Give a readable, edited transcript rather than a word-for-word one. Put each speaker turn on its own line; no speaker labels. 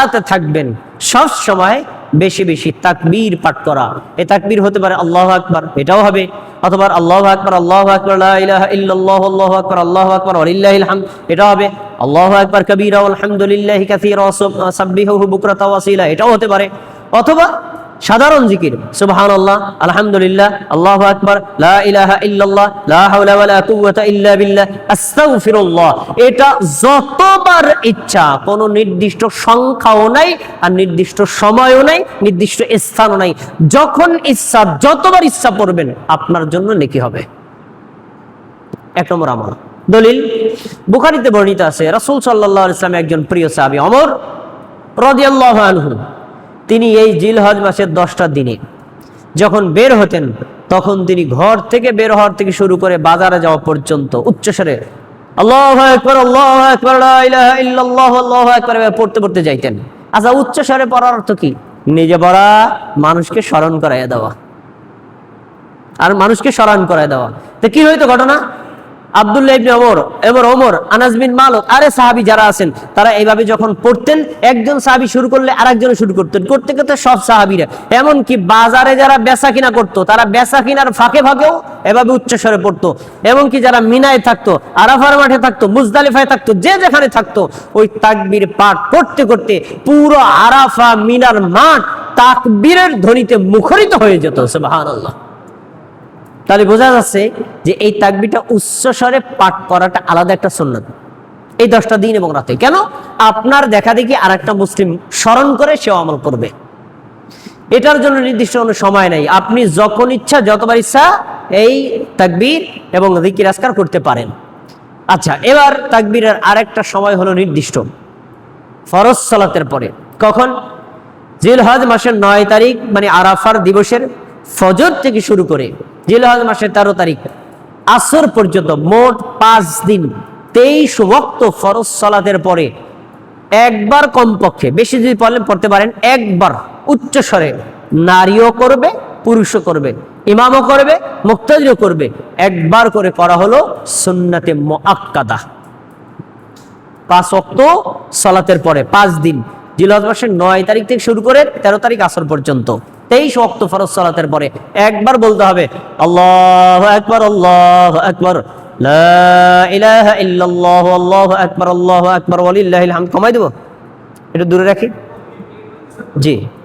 সালাতে থাকবেন সব সময় বেশি বেশি তাকবীর পাঠ করা। এই তাকবীর হতে পারে আল্লাহু আকবার, এটাও হবে, অথবা আল্লাহু আকবার, আল্লাহু আকবার, লা ইলাহা ইল্লাল্লাহ, আল্লাহু আকবার, আল্লাহু আকবার, ওয়ালিল্লাহিল হামদ, এটাও হবে। আল্লাহু আকবার কাবীরা আলহামদুলিল্লাহি কাসীরা ওয়া সাব্বিহুহু বুকরাতা ওয়া আসীলা, এটাও হতে পারে। অথবা সাধারণ জিকির সুবহানাল্লাহ, আলহামদুলিল্লাহ, আল্লাহু আকবার, লা ইলাহা ইল্লাল্লাহ, লা হাওলা ওয়ালা কুওয়াতা ইল্লা বিল্লাহ, আস্তাগফিরুল্লাহ, এটা যতবার ইচ্ছা, কোনো নির্দিষ্ট সংখ্যাও নাই আর নির্দিষ্ট সময়ও নাই, নির্দিষ্ট স্থানও নাই, যখন ইচ্ছা যতবার ইচ্ছা পড়বেন আপনার জন্য নেকি হবে। এক নম্বর আমল। দলিল বুখারীতে বর্ণিত আছে, রাসূল সাল্লাল্লাহু আলাইহি ওয়াসাল্লাম একজন প্রিয় সাহাবী ওমর রাদিয়াল্লাহু আনহু, তিনি এই জিলহজ মাসের 10টা দিনে যখন বের হতেন, তখন তিনি ঘর থেকে বের হওয়ার থেকে শুরু করে বাজারে যাওয়া পর্যন্ত উচ্চস্বরে আল্লাহু আকবার, আল্লাহু আকবার, লা ইলাহা ইল্লাল্লাহ, আল্লাহু আকবার পড়তে পড়তে যাইতেন। আচ্ছা, উচ্চস্বরে পড়ার অর্থ কি? নিজে পড়া, মানুষকে স্মরণ করাইয়া দেওয়া, আর মানুষকে স্মরণ করাইয়া দেওয়া। তো কি হইতো ঘটনা? আব্দুল্লাহ ইবনে ওমর, আনাস বিন মালিক, আরে সাহাবী যারা আছেন তারা এইভাবে যখন পড়তেন, একজন সাহাবী শুরু করলে আরেকজনও শুরু করতেন, করতে করতে সব সাহাবীরা, এমনকি বাজারে যারা বেচা কিনা করতো তারা বেচা কিনার ফাঁকে ফাঁকেও এভাবে উচ্চস্বরে পড়তো। এমনকি যারা মিনায় থাকতো, আরাফার মাঠে থাকতো, মুজদালিফায় থাকতো, যে যেখানে থাকতো, ওই তাকবীর পাঠ করতে করতে পুরো আরাফা মিনার মাঠ তাকবীরের ধ্বনিতে মুখরিত হয়ে যেত। সুবহানাল্লাহ। তাহলে বোঝা যাচ্ছে যে এই তাকবীরটা উচ্চস্বরে পাঠ করাটা আলাদা একটা সুন্নাত এই 10টা দিন এবং রাতে। কেন? আপনার দেখা দেখি আরেকটা মুসলিম স্মরণ করে সেও আমল করবে। এটার জন্য নির্দিষ্ট কোনো সময় নাই, আপনি যখন ইচ্ছা যতবার ইচ্ছা এই তাকবীর এবং জিকির আজকার করতে পারেন। আচ্ছা, এবার তাকবীরের আরেকটা সময় হলো নির্দিষ্ট, ফরজ সালাতের পরে। কখন? জিলহজ মাসের 9 তারিখ মানে আরাফার দিবসের ফজর থেকে শুরু করে জিলহজ মাসের 13 তারিখ আসর পর্যন্ত মোট 5 দিন 23 ওয়াক্ত ফরজ সালাতের পরে একবার, কমপক্ষে, বেশি যদি পড়তে পারেন একবার উচ্চস্বরে, নারীও করবে পুরুষও করবে, ইমামও করবে মুক্তাদিরও করবে, একবার করে করা হলো সুন্নাতে মুআক্কাদা। 5 ওয়াক্ত সালাতের পরে 5 দিন জিলহজ মাসের 9 তারিখ থেকে শুরু করে 13 তারিখ আসর পর্যন্ত 23 ওয়াক্ত ফরজ সালাতের পরে একবার বলতে হবে আল্লাহু আকবার, আল্লাহু আকবার, লা ইলাহা ইল্লাল্লাহ, আল্লাহু আকবার, আল্লাহু আকবার, ওয়ালিল্লাহিল হামদ। কমাই দেব, এটা দূরে রাখি। জি।